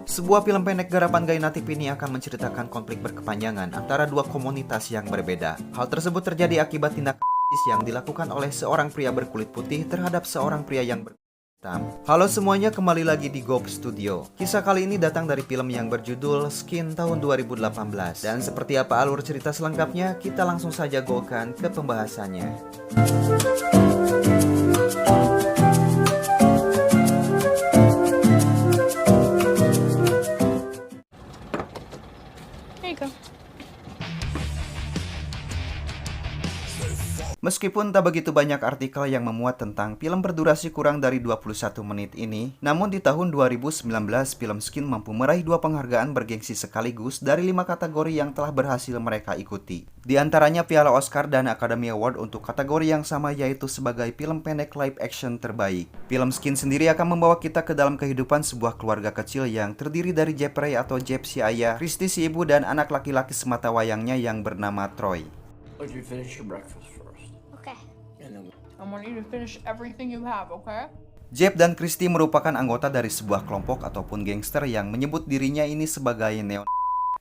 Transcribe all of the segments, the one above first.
Sebuah film pendek garapan Guy Natif ini akan menceritakan konflik berkepanjangan antara dua komunitas yang berbeda. Hal tersebut terjadi akibat tindakan yang dilakukan oleh seorang pria berkulit putih terhadap seorang pria yang berkulit hitam. Halo semuanya, kembali lagi di Gob Studio. Kisah kali ini datang dari film yang berjudul Skin tahun 2018. Dan seperti apa alur cerita selengkapnya, kita langsung saja gokan ke pembahasannya. Meskipun tak begitu banyak artikel yang memuat tentang film berdurasi kurang dari 21 menit ini, namun di tahun 2019 film Skin mampu meraih 2 penghargaan bergengsi sekaligus dari 5 kategori yang telah berhasil mereka ikuti. Di antaranya Piala Oscar dan Academy Award untuk kategori yang sama, yaitu sebagai film pendek live action terbaik. Film Skin sendiri akan membawa kita ke dalam kehidupan sebuah keluarga kecil yang terdiri dari Jeffrey atau Jeff si ayah, Christy si ibu, dan anak laki-laki semata wayangnya yang bernama Troy. Would you finish your breakfast first? Okay. I want you to finish everything you have, okay? Jeff dan Christy merupakan anggota dari sebuah kelompok ataupun gangster yang menyebut dirinya ini sebagai neon.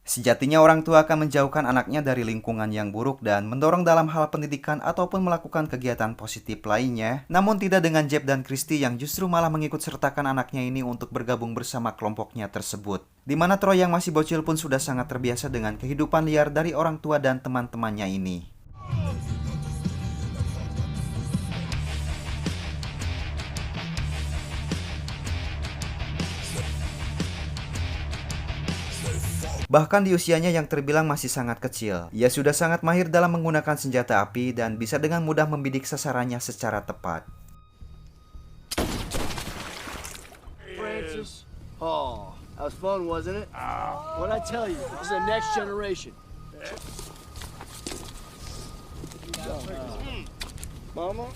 Sejatinya orang tua akan menjauhkan anaknya dari lingkungan yang buruk dan mendorong dalam hal pendidikan ataupun melakukan kegiatan positif lainnya. Namun tidak dengan Jeff dan Christy yang justru malah mengikut sertakan anaknya ini untuk bergabung bersama kelompoknya tersebut. Di mana Troy yang masih bocil pun sudah sangat terbiasa dengan kehidupan liar dari orang tua dan teman-temannya ini. Bahkan di usianya yang terbilang masih sangat kecil, ia sudah sangat mahir dalam menggunakan senjata api dan bisa dengan mudah membidik sasarannya secara tepat. Francis? Oh, that was fun, wasn't it? What'd I tell you? This is the next generation. Mama?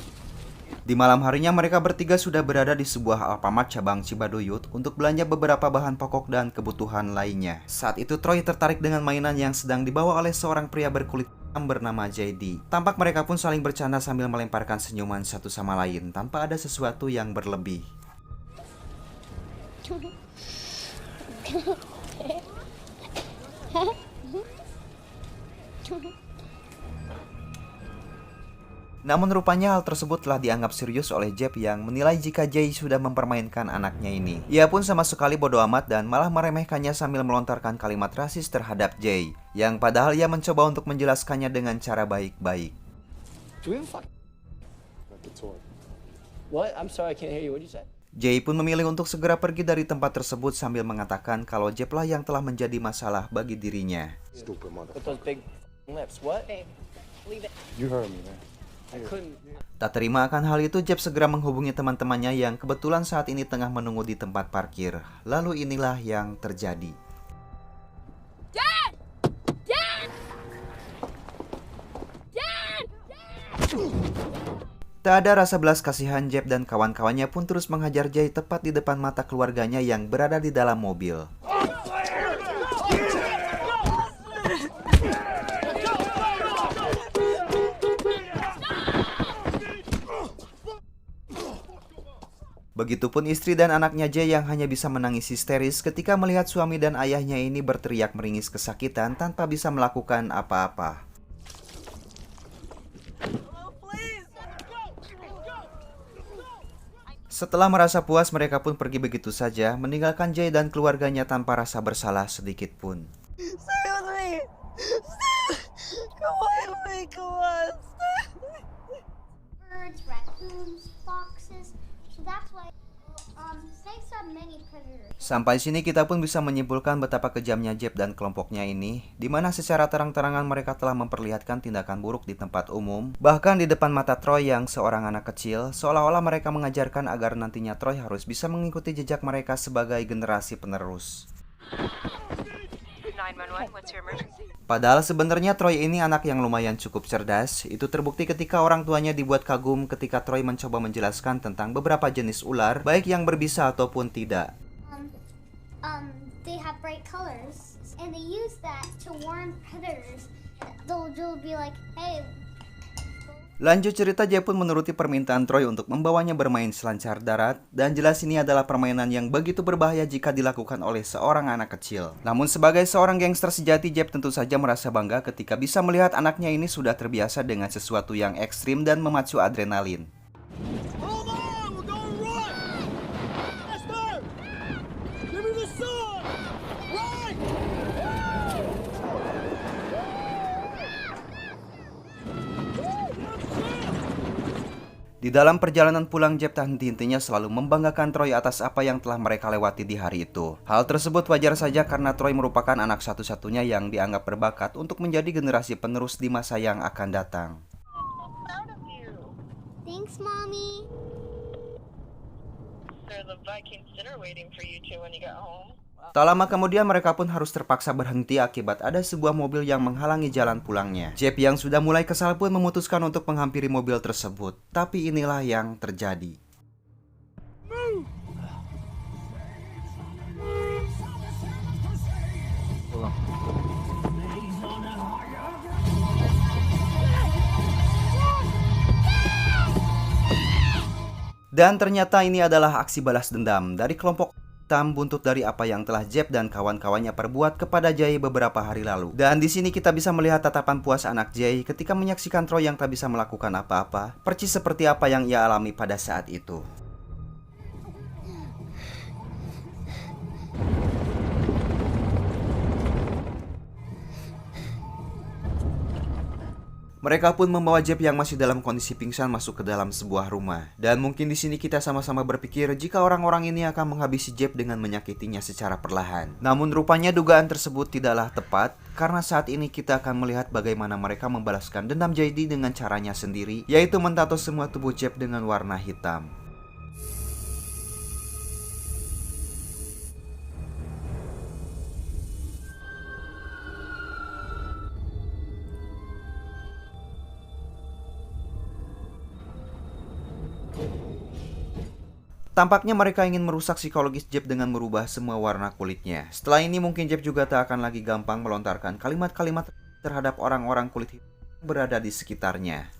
Di malam harinya mereka bertiga sudah berada di sebuah Alfamart cabang Cibaduyut untuk belanja beberapa bahan pokok dan kebutuhan lainnya. Saat itu Troy tertarik dengan mainan yang sedang dibawa oleh seorang pria berkulit hitam bernama JD. Tampak mereka pun saling bercanda sambil melemparkan senyuman satu sama lain tanpa ada sesuatu yang berlebih. Namun rupanya hal tersebut telah dianggap serius oleh Jeff yang menilai jika Jay sudah mempermainkan anaknya ini. Ia pun sama sekali bodoh amat dan malah meremehkannya sambil melontarkan kalimat rasis terhadap Jay, yang padahal ia mencoba untuk menjelaskannya dengan cara baik-baik. What? I'm sorry, I can't hear you. What did you say? Jay pun memilih untuk segera pergi dari tempat tersebut sambil mengatakan kalau Jeff lah yang telah menjadi masalah bagi dirinya. With those big lips. What? Babe, leave it. You heard me, man. I couldn't. Tak terima akan hal itu, Jeff segera menghubungi teman-temannya yang kebetulan saat ini tengah menunggu di tempat parkir. Lalu inilah yang terjadi. Dad! Dad! Dad! Tak ada rasa belas kasihan, Jeff dan kawan-kawannya pun terus menghajar Jay tepat di depan mata keluarganya yang berada di dalam mobil. Begitupun istri dan anaknya Jay yang hanya bisa menangis histeris ketika melihat suami dan ayahnya ini berteriak meringis kesakitan tanpa bisa melakukan apa-apa. Setelah merasa puas, mereka pun pergi begitu saja, meninggalkan Jay dan keluarganya tanpa rasa bersalah sedikit pun. Stay with me! Come on, come on! Birds, raccoons, foxes. So that's why snakes have many predators. Sampai sini kita pun bisa menyimpulkan betapa kejamnya Jeff dan kelompoknya ini, di mana secara terang-terangan mereka telah memperlihatkan tindakan buruk di tempat umum, bahkan di depan mata Troy yang seorang anak kecil, seolah-olah mereka mengajarkan agar nantinya Troy harus bisa mengikuti jejak mereka sebagai generasi penerus. 911, what's your emergency? Padahal sebenarnya Troy ini anak yang lumayan cukup cerdas. Itu terbukti ketika orang tuanya dibuat kagum ketika Troy mencoba menjelaskan tentang beberapa jenis ular, baik yang berbisa ataupun tidak. They have bright colors, and they use that to warn predators. They'll be like, hey. Lanjut cerita, Jeb pun menuruti permintaan Troy untuk membawanya bermain selancar darat, dan jelas ini adalah permainan yang begitu berbahaya jika dilakukan oleh seorang anak kecil. Namun sebagai seorang gangster sejati, Jeb tentu saja merasa bangga ketika bisa melihat anaknya ini sudah terbiasa dengan sesuatu yang ekstrim dan memacu adrenalin. Hold on, we're gonna run! Faster! Give me the sword! Run! Di dalam perjalanan pulang, Jeb tak henti-hentinya selalu membanggakan Troy atas apa yang telah mereka lewati di hari itu. Hal tersebut wajar saja karena Troy merupakan anak satu-satunya yang dianggap berbakat untuk menjadi generasi penerus di masa yang akan datang. Thanks, Mommy. There's a Viking dinner waiting for you two when you get home. Tak lama kemudian mereka pun harus terpaksa berhenti akibat ada sebuah mobil yang menghalangi jalan pulangnya. Jeb yang sudah mulai kesal pun memutuskan untuk menghampiri mobil tersebut. Tapi inilah yang terjadi. Dan ternyata ini adalah aksi balas dendam dari kelompok hitam buntut dari apa yang telah Jeb dan kawan-kawannya perbuat kepada Jay beberapa hari lalu. Dan di sini kita bisa melihat tatapan puas anak Jay ketika menyaksikan Troy yang tak bisa melakukan apa-apa, percis seperti apa yang ia alami pada saat itu. Mereka pun membawa Jeb yang masih dalam kondisi pingsan masuk ke dalam sebuah rumah. Dan mungkin di sini kita sama-sama berpikir jika orang-orang ini akan menghabisi Jeb dengan menyakitinya secara perlahan. Namun rupanya dugaan tersebut tidaklah tepat, karena saat ini kita akan melihat bagaimana mereka membalaskan dendam JD dengan caranya sendiri, yaitu mentato semua tubuh Jeb dengan warna hitam. Tampaknya mereka ingin merusak psikologis Jeb dengan merubah semua warna kulitnya. Setelah ini mungkin Jeb juga tak akan lagi gampang melontarkan kalimat-kalimat terhadap orang-orang kulit hitam yang berada di sekitarnya.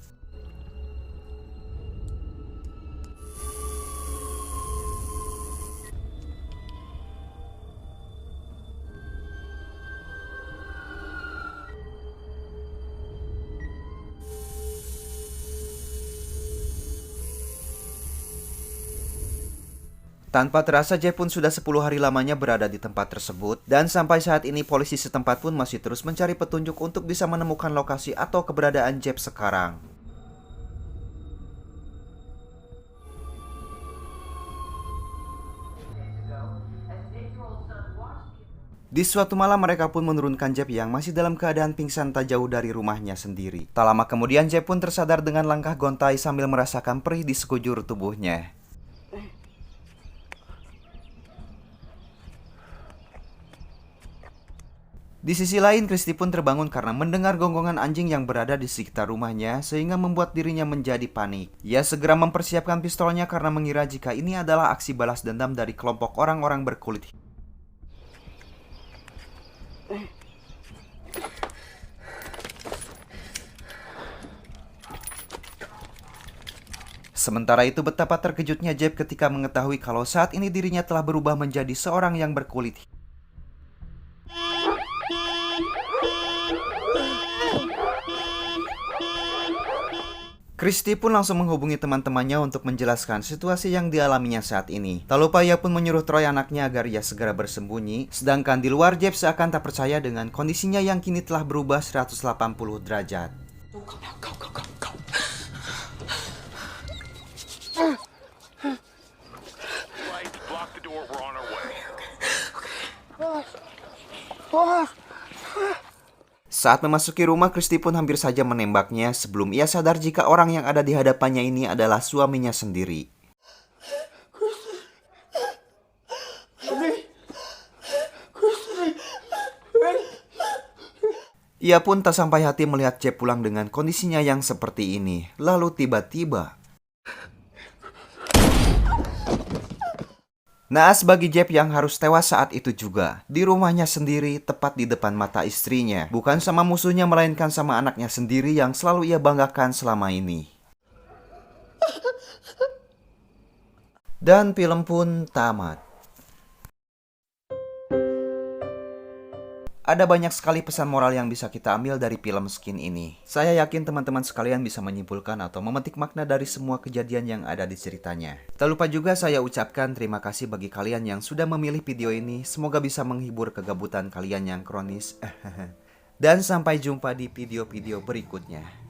Tanpa terasa Jeb pun sudah 10 hari lamanya berada di tempat tersebut, dan sampai saat ini polisi setempat pun masih terus mencari petunjuk untuk bisa menemukan lokasi atau keberadaan Jeb sekarang. Di suatu malam mereka pun menurunkan Jeb yang masih dalam keadaan pingsan tak jauh dari rumahnya sendiri. Tak lama kemudian Jeb pun tersadar dengan langkah gontai sambil merasakan perih di sekujur tubuhnya. Di sisi lain, Christy pun terbangun karena mendengar gonggongan anjing yang berada di sekitar rumahnya sehingga membuat dirinya menjadi panik. Ia segera mempersiapkan pistolnya karena mengira jika ini adalah aksi balas dendam dari kelompok orang-orang berkulit hitam. Sementara itu betapa terkejutnya Jeb ketika mengetahui kalau saat ini dirinya telah berubah menjadi seorang yang berkulit hitam. Christy pun langsung menghubungi teman-temannya untuk menjelaskan situasi yang dialaminya saat ini. Tak lupa ia pun menyuruh Troy anaknya agar ia segera bersembunyi, sedangkan di luar Jeb seakan tak percaya dengan kondisinya yang kini telah berubah 180 derajat. Saat memasuki rumah, Christy pun hampir saja menembaknya sebelum ia sadar jika orang yang ada di hadapannya ini adalah suaminya sendiri. Ia pun tak sampai hati melihat Jeb pulang dengan kondisinya yang seperti ini. Lalu tiba-tiba Naas bagi Jeb yang harus tewas saat itu juga. Di rumahnya sendiri, tepat di depan mata istrinya. Bukan sama musuhnya, melainkan sama anaknya sendiri yang selalu ia banggakan selama ini. Dan film pun tamat. Ada banyak sekali pesan moral yang bisa kita ambil dari film Skin ini. Saya yakin teman-teman sekalian bisa menyimpulkan atau memetik makna dari semua kejadian yang ada di ceritanya. Tak lupa juga saya ucapkan terima kasih bagi kalian yang sudah memilih video ini. Semoga bisa menghibur kegabutan kalian yang kronis. Dan sampai jumpa di video-video berikutnya.